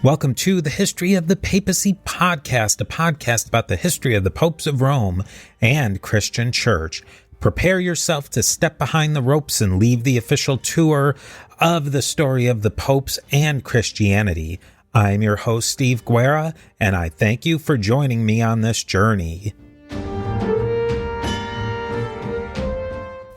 Welcome to the History of the Papacy podcast, a podcast about the history of the popes of Rome and Christian Church. Prepare yourself to step behind the ropes and leave the official tour of the story of the popes and Christianity. I'm your host, Steve Guerra, and I thank you for joining me on this journey.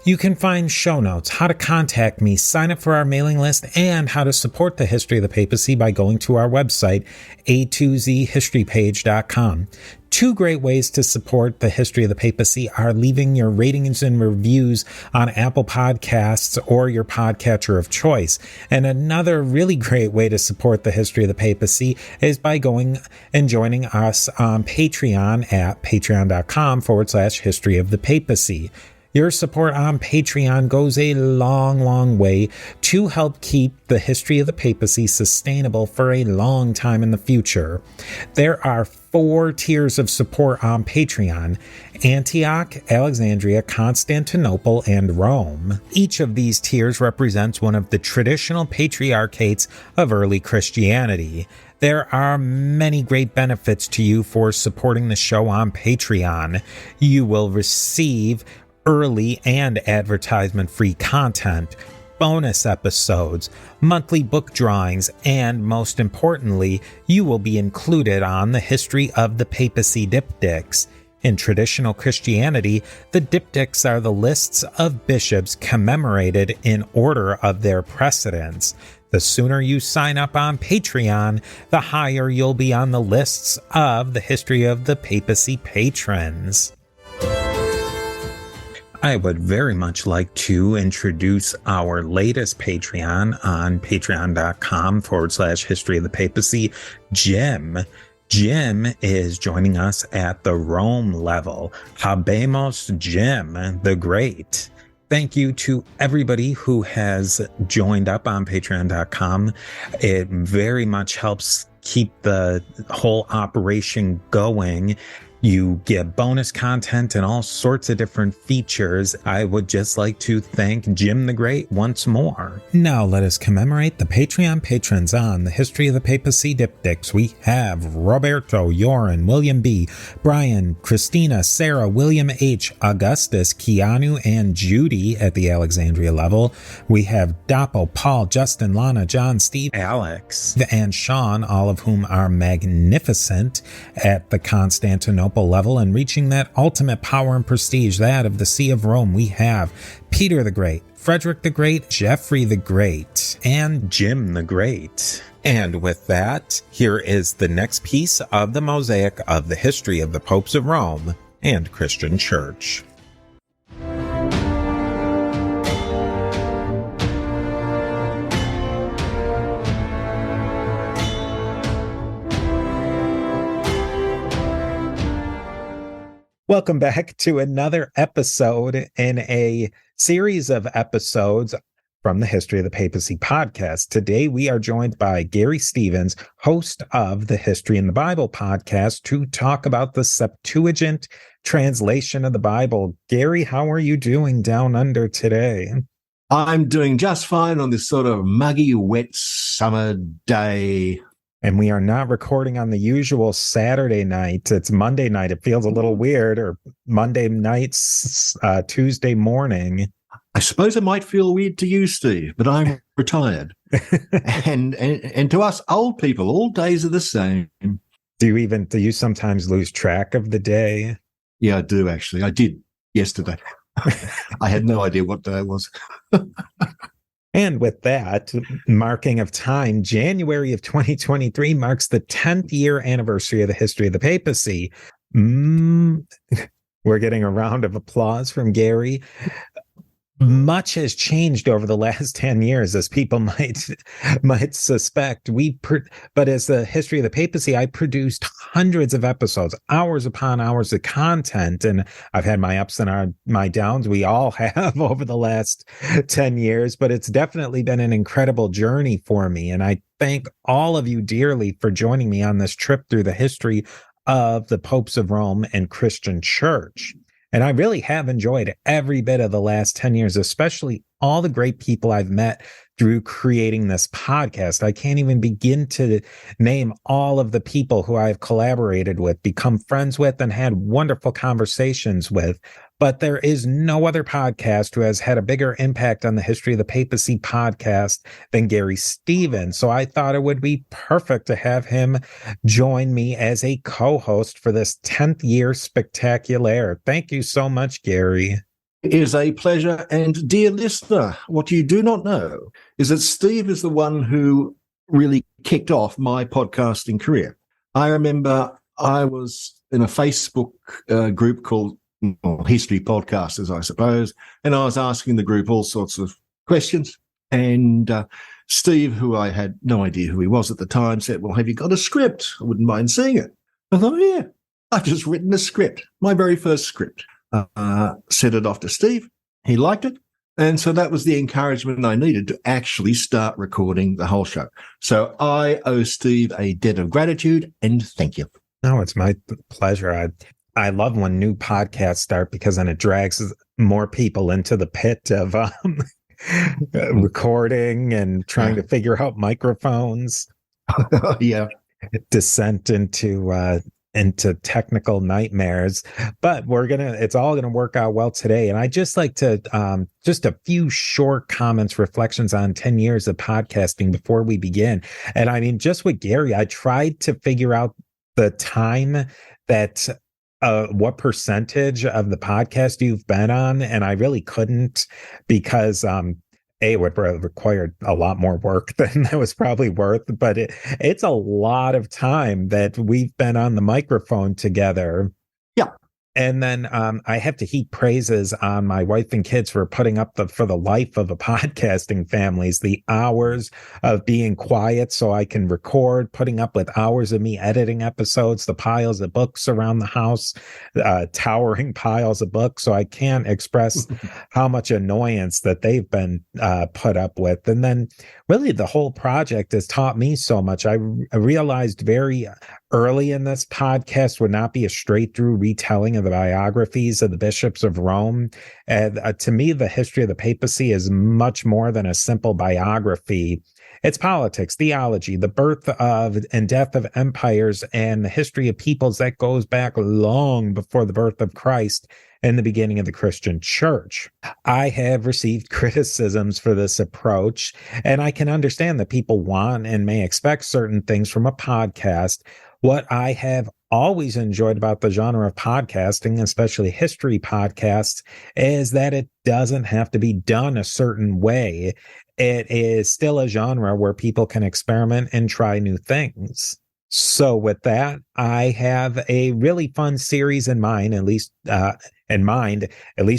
You can find show notes, how to contact me, sign up for our mailing list, and how to support the History of the Papacy by going to our website, a2zhistorypage.com. Two great ways to support the History of the Papacy are leaving your ratings and reviews on Apple Podcasts or your podcatcher of choice. And another really great way to support the History of the Papacy is by going and joining us on Patreon at patreon.com/History of the Papacy. Your support on Patreon goes a long way to help keep the History of the Papacy sustainable for a long time in the future. There are 4 tiers of support on Patreon: Antioch, Alexandria, Constantinople, and Rome. Each of these tiers represents one of the traditional patriarchates of early Christianity. There are many great benefits to you for supporting the show on Patreon. You will receive early and advertisement-free content, bonus episodes, monthly book drawings, and most importantly, you will be included on the History of the Papacy diptychs. In traditional Christianity, the diptychs are the lists of bishops commemorated in order of their precedence. The sooner you sign up on Patreon, the higher you'll be on the lists of the History of the Papacy patrons. I would very much like to introduce our latest Patreon on patreon.com/History of the Papacy, Jim. Jim is joining us at the Rome level. Habemos Jim the Great. Thank you to everybody who has joined up on patreon.com. It very much helps keep the whole operation going. You get bonus content and all sorts of different features. I would just like to thank Jim the Great once more. Now let us commemorate the Patreon patrons on the History of the Papacy diptychs. We have Roberto, Joran, William B., Brian, Christina, Sarah, William H., Augustus, Keanu, and Judy at the Alexandria level. We have Doppo, Paul, Justin, Lana, John, Steve, Alex, and Sean, all of whom are magnificent at the Constantinople level and reaching that ultimate power and prestige, that of the See of Rome. We have Peter the Great, Frederick the Great, Geoffrey the Great, and Jim the Great. And with that, here is the next piece of the mosaic of the history of the popes of Rome and Christian Church. Welcome back to another episode in a series of episodes from the History of the Papacy podcast. Today, we are joined by Garry Stevens, host of the History in the Bible podcast, to talk about the Septuagint translation of the Bible. Garry, how are you doing down under today? I'm doing just fine on this sort of muggy, wet summer day. And we are not recording on the usual Saturday night. It's Monday night. It feels a little weird, or Monday nights, Tuesday morning. I suppose it might feel weird to you, Steve, but I'm retired. and to us old people, all days are the same. Do you sometimes lose track of the day? Yeah, I do, actually. I did yesterday. I had no idea what day it was. And with that marking of time, January of 2023 marks the 10th year anniversary of the History of the Papacy. We're getting a round of applause from Garry. Much has changed over the last 10 years, as people might suspect. But as the History of the Papacy, I produced hundreds of episodes, hours upon hours of content, and I've had my ups and my downs. We all have over the last 10 years, but it's definitely been an incredible journey for me. And I thank all of you dearly for joining me on this trip through the history of the popes of Rome and Christian Church. And I really have enjoyed every bit of the last 10 years, especially all the great people I've met through creating this podcast. I can't even begin to name all of the people who I've collaborated with, become friends with, and had wonderful conversations with. But there is no other podcast who has had a bigger impact on the history of the papacy podcast than Garry Stevens. So I thought it would be perfect to have him join me as a co-host for this 10th year spectacular. Thank you so much, Garry. It is a pleasure. And dear listener, what you do not know is that Steve is the one who really kicked off my podcasting career. I remember I was in a Facebook group called History Podcasters, I suppose, and I was asking the group all sorts of questions. And Steve, who I had no idea who he was at the time, said, well, have you got a script? I wouldn't mind seeing it. I thought, yeah, I've just written a script, my very first script. Sent it off to Steve. He liked it. And so that was the encouragement I needed to actually start recording the whole show. So I owe Steve a debt of gratitude and thank you. No, it's my pleasure. I love when new podcasts start because then it drags more people into the pit of recording and trying to figure out microphones. Yeah. Descent into technical nightmares, but it's all gonna work out well today. And I just like to just a few short comments, reflections on 10 years of podcasting before we begin. And I mean, just with Garry, I tried to figure out the time that what percentage of the podcast you've been on, and I really couldn't, because it would have required a lot more work than that was probably worth, but it's a lot of time that we've been on the microphone together. Yeah. And then I have to heap praises on my wife and kids for putting up for the life of a podcasting families, the hours of being quiet so I can record, putting up with hours of me editing episodes, the piles of books around the house, towering piles of books. So I can't express how much annoyance that they've been put up with. And then really the whole project has taught me so much. I realized very early in this podcast would not be a straight through retelling of the biographies of the bishops of Rome. And to me, the history of the papacy is much more than a simple biography. It's politics, theology, the birth of and death of empires, and the history of peoples that goes back long before the birth of Christ and the beginning of the Christian church. I have received criticisms for this approach, and I can understand that people want and may expect certain things from a podcast. What I have always enjoyed about the genre of podcasting, especially history podcasts, is that it doesn't have to be done a certain way. It is still a genre where people can experiment and try new things. So with that, I have a really fun series in mind, at least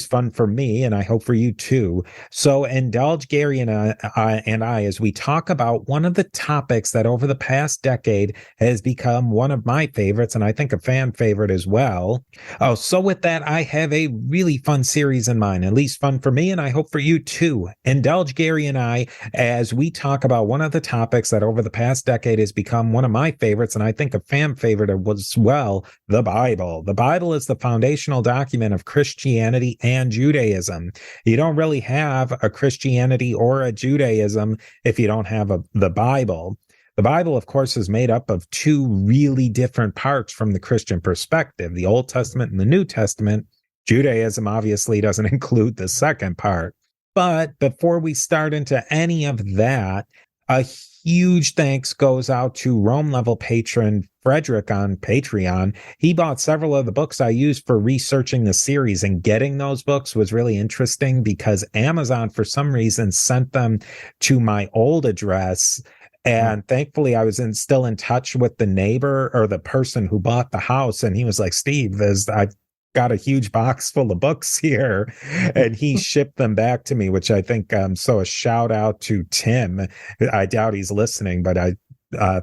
fun for me, and I hope for you too. So indulge Garry and I as we talk about one of the topics that over the past decade has become one of my favorites, and I think a fan favorite as well. Oh, so with that, I have a really fun series in mind, at least fun for me, and I hope for you too. Indulge Garry and I as we talk about one of the topics that over the past decade has become one of my favorites, and I think a fan favorite as well, the Bible. The Bible is the foundational document of Christianity and Judaism. You don't really have a Christianity or a Judaism if you don't have the Bible. The Bible, of course, is made up of two really different parts from the Christian perspective, the Old Testament and the New Testament. Judaism obviously doesn't include the second part. But before we start into any of that, a huge thanks goes out to Rome level patron Frederick on Patreon. He bought several of the books I used for researching the series, and getting those books was really interesting because Amazon, for some reason, sent them to my old address. And thankfully, I was still in touch with the neighbor or the person who bought the house. And he was like, Steve, I've got a huge box full of books here, and he shipped them back to me, which I think, so a shout out to Tim. I doubt he's listening, but I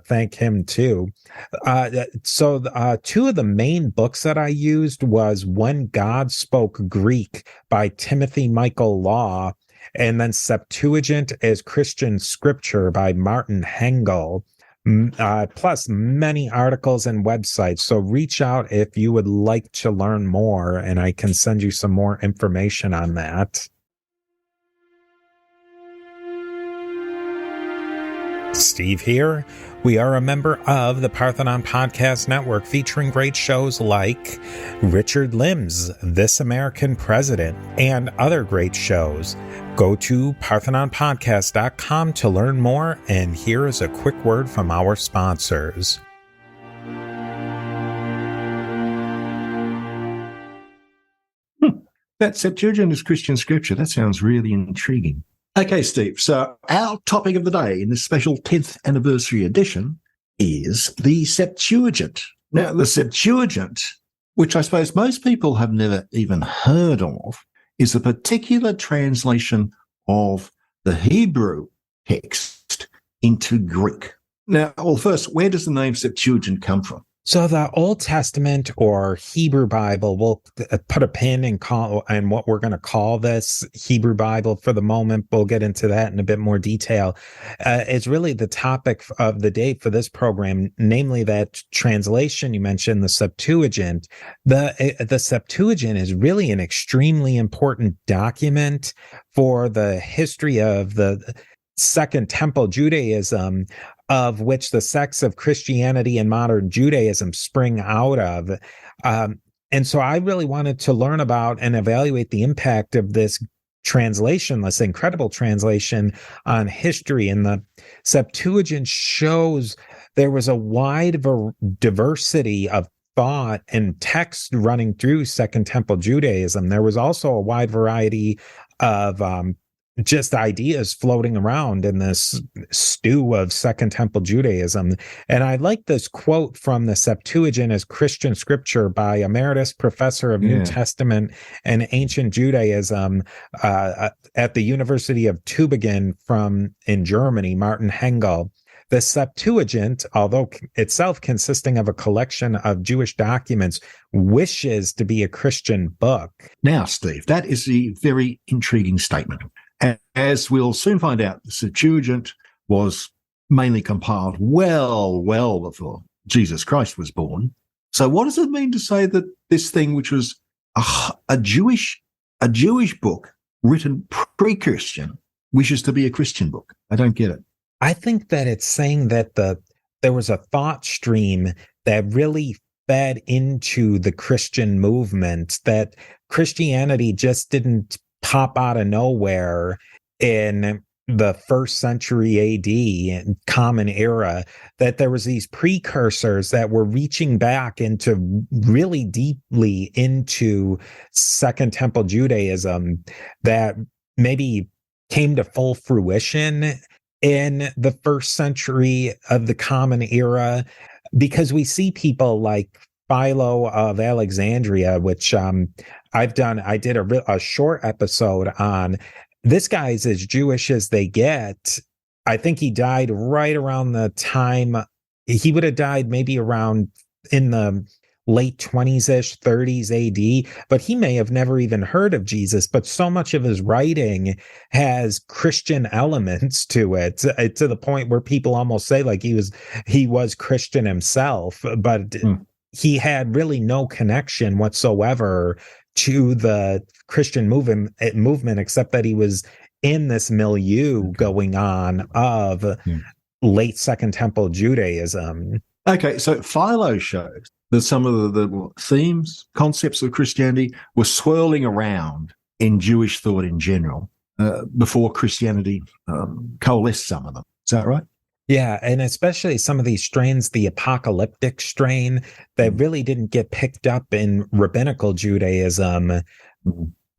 thank him too. So two of the main books that I used was When God Spoke Greek by Timothy Michael Law, and then Septuagint as Christian Scripture by Martin Hengel. Plus many articles and websites. So reach out if you would like to learn more, and I can send you some more information on that. Steve here. We are a member of the Parthenon Podcast Network, featuring great shows like Richard Lim's This American President and other great shows. Go to parthenonpodcast.com to learn more, and here is a quick word from our sponsors. That Septuagint is Christian scripture. That sounds really intriguing. Okay, Steve. So our topic of the day in this special 10th anniversary edition is the Septuagint. Now, the Septuagint, which I suppose most people have never even heard of, is a particular translation of the Hebrew text into Greek. Now, well, first, where does the name Septuagint come from? So the Old Testament or Hebrew Bible, we'll put a pin in what we're going to call this Hebrew Bible for the moment. We'll get into that in a bit more detail. It's really the topic of the day for this program, namely that translation you mentioned, the Septuagint. The Septuagint is really an extremely important document for the history of the Second Temple Judaism, of which the sects of Christianity and modern Judaism spring out of. And so I really wanted to learn about and evaluate the impact of this translation, this incredible translation, on history. And the Septuagint shows there was a wide diversity of thought and text running through Second Temple Judaism. There was also a wide variety of just ideas floating around in this stew of Second Temple Judaism. And I like this quote from the Septuagint as Christian scripture by Emeritus Professor of New Testament and Ancient Judaism at the University of Tübingen in Germany, Martin Hengel. The Septuagint, although itself consisting of a collection of Jewish documents, wishes to be a Christian book. Now, Steve, that is a very intriguing statement. As we'll soon find out, the Septuagint was mainly compiled well before Jesus Christ was born. So what does it mean to say that this thing, which was a Jewish book written pre-Christian, wishes to be a Christian book? I don't get it. I think that it's saying that there was a thought stream that really fed into the Christian movement, that Christianity just didn't pop out of nowhere in the first century AD, Common Era, that there was these precursors that were reaching back into really deeply into Second Temple Judaism that maybe came to full fruition in the first century of the Common Era, because we see people like Philo of Alexandria, which I did a short episode on. This guy's as Jewish as they get. I think he died right around the time he would have died, maybe around in the late 20s-ish, 30s AD, but he may have never even heard of Jesus. But so much of his writing has Christian elements to it, to the point where people almost say like he was Christian himself, but he had really no connection whatsoever to the Christian movement, except that he was in this milieu going on of late Second Temple Judaism. Okay, so Philo shows that some of the themes, concepts of Christianity were swirling around in Jewish thought in general before Christianity coalesced some of them. Is that right? Yeah, and especially some of these strains, the apocalyptic strain that really didn't get picked up in rabbinical Judaism,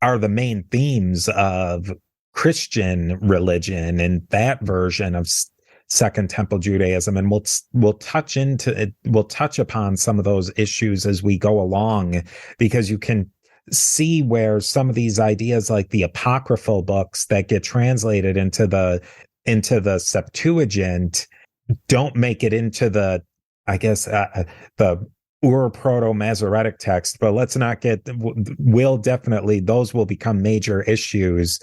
are the main themes of Christian religion and that version of Second Temple Judaism. And we'll touch upon some of those issues as we go along, because you can see where some of these ideas, like the apocryphal books that get translated into the Septuagint, don't make it into the Proto-Masoretic text. But let's not those will become major issues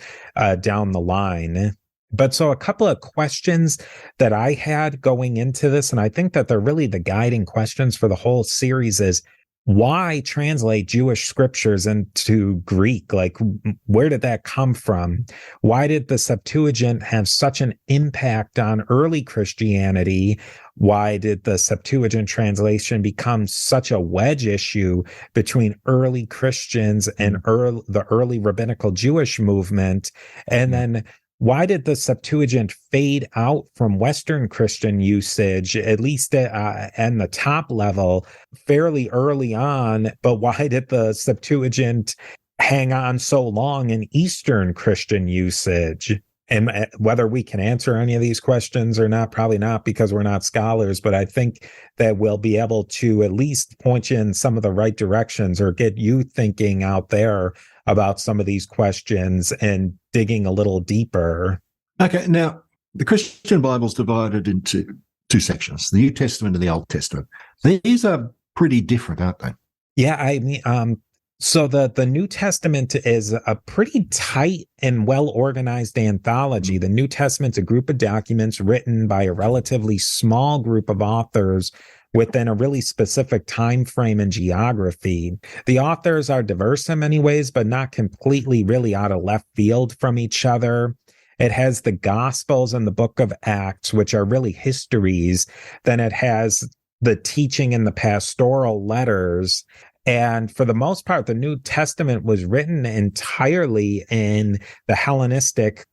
down the line. But so a couple of questions that I had going into this, and I think that they're really the guiding questions for the whole series, is why translate Jewish scriptures into Greek? Like, where did that come from? Why did the Septuagint have such an impact on early Christianity? Why did the Septuagint translation become such a wedge issue between early Christians and the early rabbinical Jewish movement? And then why did the Septuagint fade out from Western Christian usage, at least at the top level, fairly early on? But why did the Septuagint hang on so long in Eastern Christian usage? And whether we can answer any of these questions or not, probably not, because we're not scholars, but I think that we'll be able to at least point you in some of the right directions or get you thinking out there about some of these questions and digging a little deeper. Okay, now the Christian Bible's divided into two sections, the New Testament and the Old Testament. These are pretty different, aren't they? Yeah, I mean, so the New Testament is a pretty tight and well-organized anthology. The New Testament's a group of documents written by a relatively small group of authors within a really specific time frame and geography. The authors are diverse in many ways, but not completely really out of left field from each other. It has the Gospels and the Book of Acts, which are really histories. Then it has the teaching and the pastoral letters. And for the most part, the New Testament was written entirely in the Hellenistic,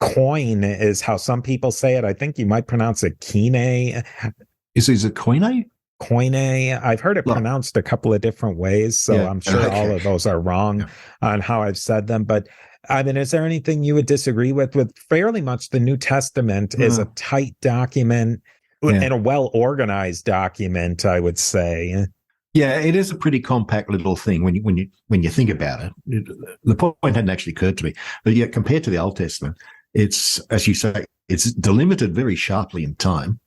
Koine is how some people say it. I think you might pronounce it Kine. Is it Koine? Koine. I've heard it pronounced a couple of different ways, so I'm sure all of those are wrong on how I've said them. But I mean, is there anything you would disagree with? With fairly much the New Testament is a tight document and a well-organized document, I would say. Yeah, it is a pretty compact little thing when you think about it. The point hadn't actually occurred to me, but yet compared to the Old Testament, it's, as you say, it's delimited very sharply in time,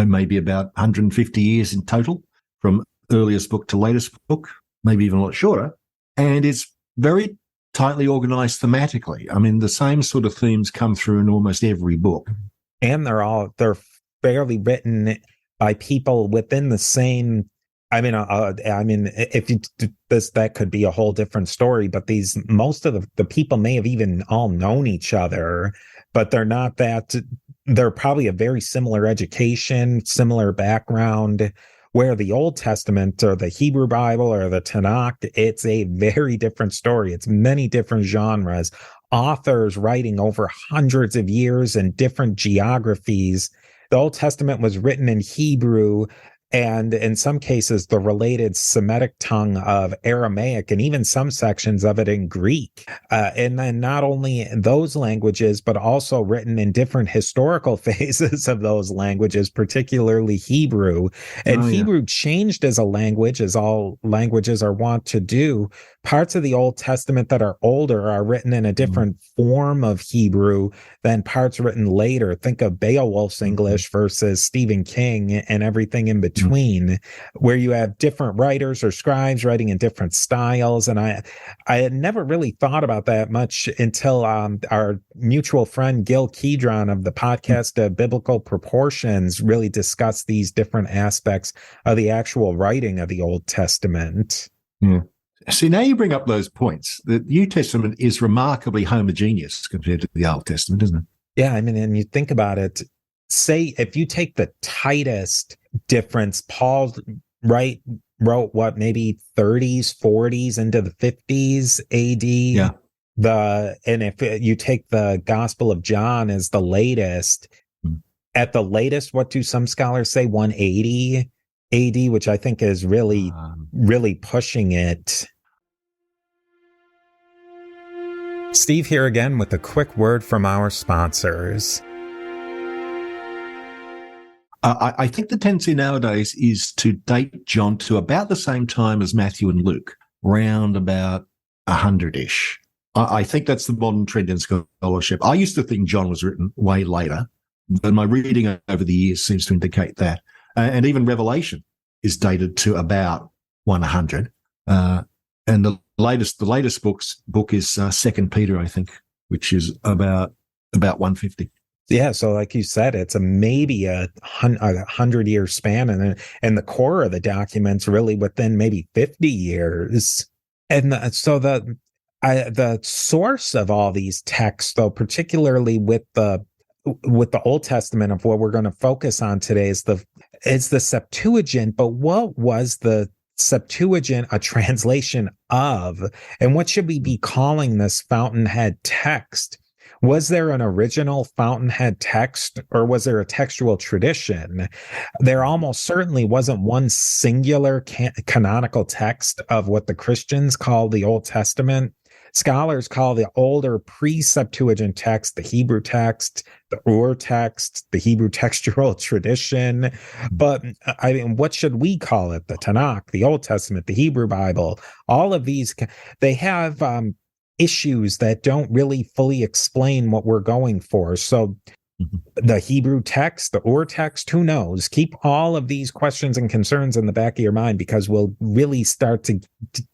maybe about 150 years in total, from earliest book to latest book, maybe even a lot shorter, and it's very tightly organized thematically. I mean, the same sort of themes come through in almost every book, and they're fairly written by people within the same. I mean, if you that could be a whole different story. But most of the people may have even all known each other, but they're not that. They're probably a very similar education, similar background. Where the Old Testament or the Hebrew Bible or the Tanakh, it's a very different story. It's many different genres, authors writing over hundreds of years in different geographies. The Old Testament was written in Hebrew and in some cases the related Semitic tongue of Aramaic, and even some sections of it in Greek. And then not only those languages, but also written in different historical phases of those languages, particularly Hebrew. And Hebrew changed as a language, as all languages are wont to do. Parts of the Old Testament that are older are written in a different form of Hebrew than parts written later. Think of Beowulf's English versus Stephen King and everything in between, where you have different writers or scribes writing in different styles. And I had never really thought about that much until our mutual friend Gil Kedron of the podcast Biblical Proportions really discussed these different aspects of the actual writing of the Old Testament. Yeah. See, now you bring up those points. The New Testament is remarkably homogeneous compared to the Old Testament, isn't it? Yeah, I mean, and you think about it, say if you take the tightest difference, Paul wrote what, maybe 30s, 40s into the 50s AD. Yeah. And if you take the Gospel of John as the latest, at the latest, what do some scholars say, 180 AD, which I think is really, really pushing it. Steve here again with a quick word from our sponsors. I think the tendency nowadays is to date John to about the same time as Matthew and Luke, round about 100-ish. I think that's the modern trend in scholarship. I used to think John was written way later, but my reading over the years seems to indicate that. And even Revelation is dated to about 100. And the latest book is 2 Peter, I think, which is about 150. Yeah, so like you said, it's maybe a 100-year span, and the core of the document's really within maybe 50 years. And so the source of all these texts, though, particularly with the Old Testament of what we're going to focus on today, is the Septuagint. But what was the Septuagint a translation of, and what should we be calling this fountainhead text? Was there an original fountainhead text, or was there a textual tradition? There almost certainly wasn't one singular canonical text of what the Christians call the Old Testament. Scholars call the older pre-Septuagint text the Hebrew text, the Ur text, the Hebrew textual tradition. But I mean, what should we call it? The Tanakh, the Old Testament, the Hebrew Bible, all of these, they have issues that don't really fully explain what we're going for. So the Hebrew text, the Ur text, who knows? Keep all of these questions and concerns in the back of your mind, because we'll really start to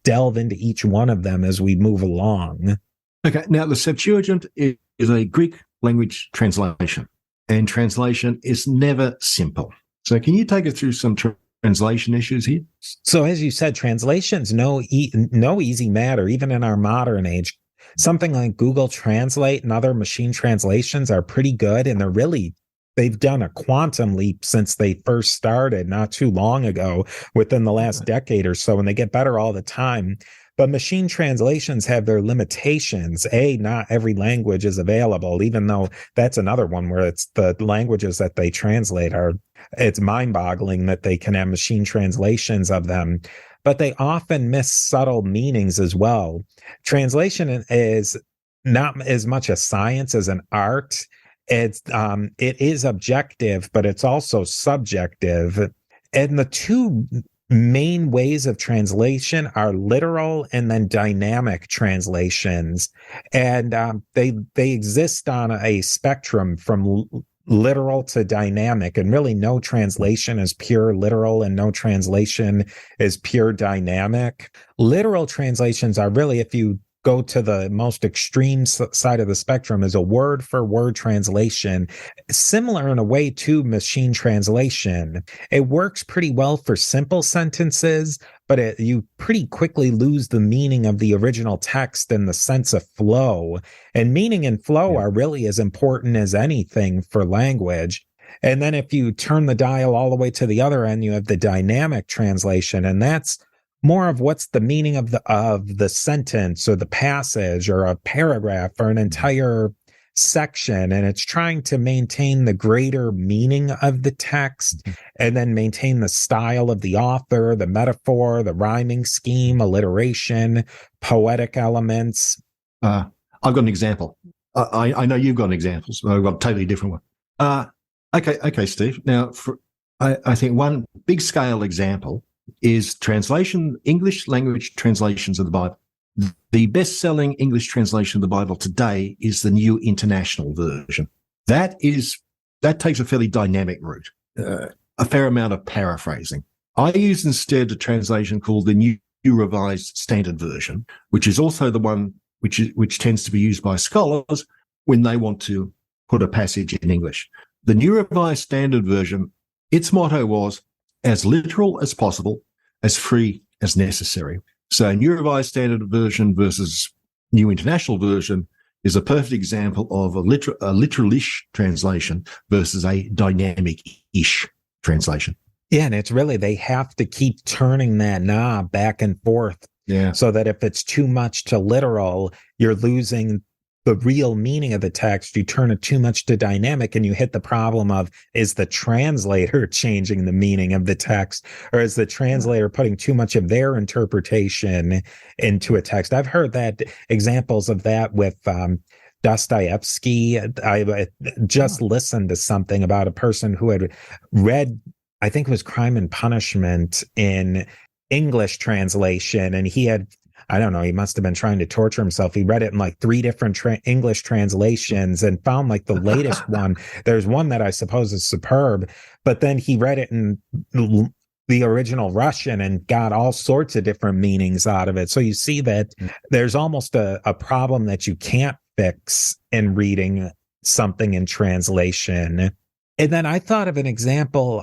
delve into each one of them as we move along. Okay, now the Septuagint is a Greek language translation, and translation is never simple. So can you take us through some translation issues here? So as you said, translation's no easy matter, even in our modern age. Something like Google Translate and other machine translations are pretty good, and they've done a quantum leap since they first started not too long ago, within the last decade or so, and they get better all the time. But machine translations have their limitations. Not every language is available, even though that's another one where it's the languages that they translate it's mind-boggling that they can have machine translations of them. But they often miss subtle meanings as well. Translation is not as much a science as an art. It is objective, but it's also subjective. And the two main ways of translation are literal and then dynamic translations. And they exist on a spectrum from literal to dynamic, and really no translation is pure literal and no translation is pure dynamic. Literal translations are really, if you go to the most extreme side of the spectrum, is a word for word translation, similar in a way to machine translation. It works pretty well for simple sentences, but you pretty quickly lose the meaning of the original text and the sense of flow. And meaning and flow are really as important as anything for language. And then if you turn the dial all the way to the other end, you have the dynamic translation, and that's more of what's the meaning of the sentence or the passage or a paragraph or an entire section, and it's trying to maintain the greater meaning of the text and then maintain the style of the author, the metaphor, the rhyming scheme, alliteration, poetic elements. I've got an example. I know you've got an example, so I've got a totally different one. Okay, Steve. Now, I think one big scale example is English language translations of the Bible. The best-selling English translation of the Bible today is the New International Version. That takes a fairly dynamic route, a fair amount of paraphrasing. I use instead a translation called the New Revised Standard Version, which is also the one which tends to be used by scholars when they want to put a passage in English. The New Revised Standard Version, its motto was, as literal as possible, as free as necessary. So New Revised Standard Version versus New International Version is a perfect example of a literal-ish translation versus a dynamic-ish translation. Yeah, and it's really, they have to keep turning that knob back and forth. Yeah. So that if it's too much to literal, you're losing the real meaning of the text. You turn it too much to dynamic and you hit the problem of, is the translator changing the meaning of the text, or is the translator putting too much of their interpretation into a text? I've heard that examples of that with Dostoevsky. I just listened to something about a person who had read, I think it was Crime and Punishment in English translation, and he had, I don't know, he must have been trying to torture himself. He read it in like 3 different English translations and found like the latest one. There's one that I suppose is superb, but then he read it in the original Russian and got all sorts of different meanings out of it. So you see that there's almost a problem that you can't fix in reading something in translation. And then I thought of an example,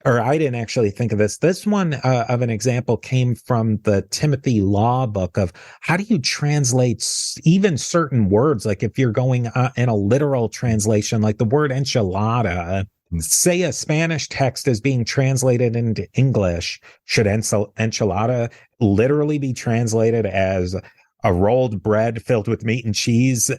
or I didn't actually think of this. This one of an example came from the Timothy Law book of how do you translate even certain words? Like if you're going in a literal translation, like the word enchilada, say a Spanish text is being translated into English. Should enchilada literally be translated as a rolled bread filled with meat and cheese?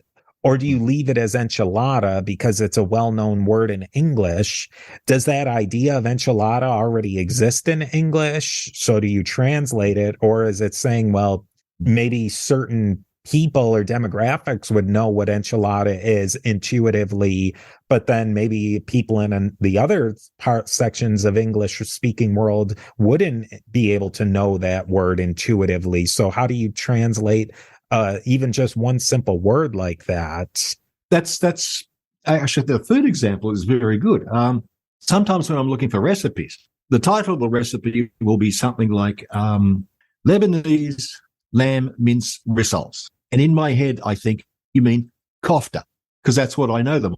Or do you leave it as enchilada because it's a well-known word in English? Does that idea of enchilada already exist in English? So do you translate it? Or is it saying, well, maybe certain people or demographics would know what enchilada is intuitively, but then maybe people in the other sections of English speaking world wouldn't be able to know that word intuitively. So how do you translate even just one simple word like that? That's actually, the third example is very good. Sometimes when I'm looking for recipes, the title of the recipe will be something like Lebanese lamb mince rissoles. And in my head, I think, you mean kofta, because that's what I know them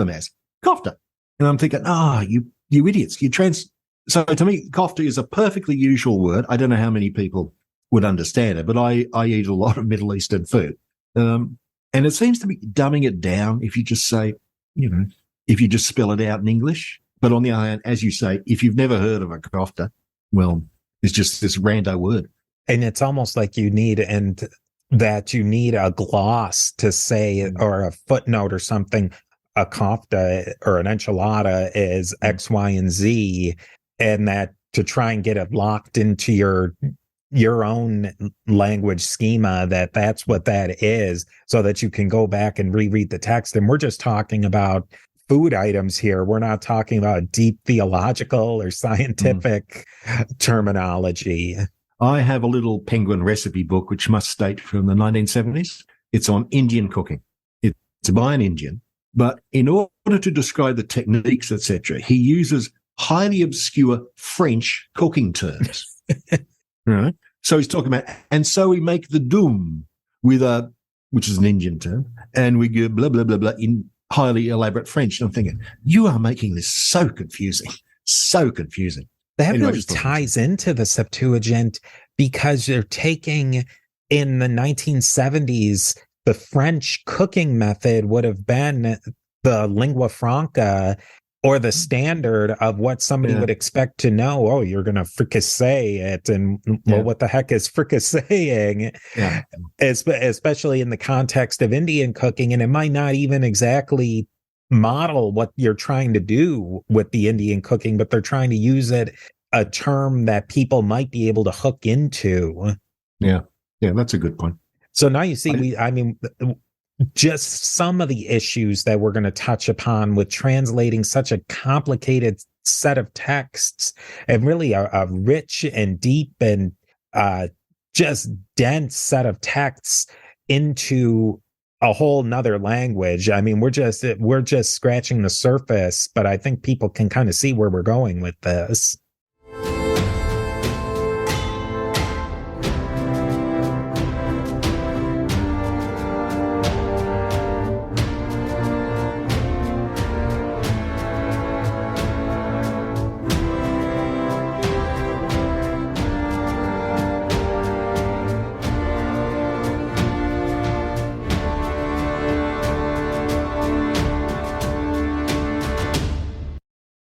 as, kofta. And I'm thinking, you idiots. So to me, kofta is a perfectly usual word. I don't know how many people would understand it, but I eat a lot of Middle Eastern food. And it seems to be dumbing it down if you just say, if you just spell it out in English. But on the other hand, as you say, if you've never heard of a kofta, well, it's just this rando word. And it's almost like you need a gloss to say, or a footnote or something, a kofta or an enchilada is X, Y, and Z, and that to try and get it locked into your own language schema, that's what that is, so that you can go back and reread the text. And we're just talking about food items here. We're not talking about deep theological or scientific terminology. I have a little penguin recipe book, which must date from the 1970s. It's on Indian cooking. It's by an Indian, but in order to describe the techniques, etc., he uses highly obscure French cooking terms. Right. So he's talking about, and so we make the doom which is an Indian term, and we go blah, blah, blah, blah in highly elaborate French. And I'm thinking, you are making this so confusing, so confusing. That really ties into the Septuagint, because you're taking, in the 1970s, the French cooking method would have been the lingua franca, or the standard of what somebody would expect to know. Oh, you're going to fricassee it. And well, what the heck is fricasseing? Yeah. Especially in the context of Indian cooking. And it might not even exactly model what you're trying to do with the Indian cooking, but they're trying to use it, a term that people might be able to hook into. Yeah. Yeah, that's a good point. So now you see, just some of the issues that we're going to touch upon with translating such a complicated set of texts, and really a rich and deep and just dense set of texts into a whole nother language. I mean, we're just scratching the surface, but I think people can kind of see where we're going with this.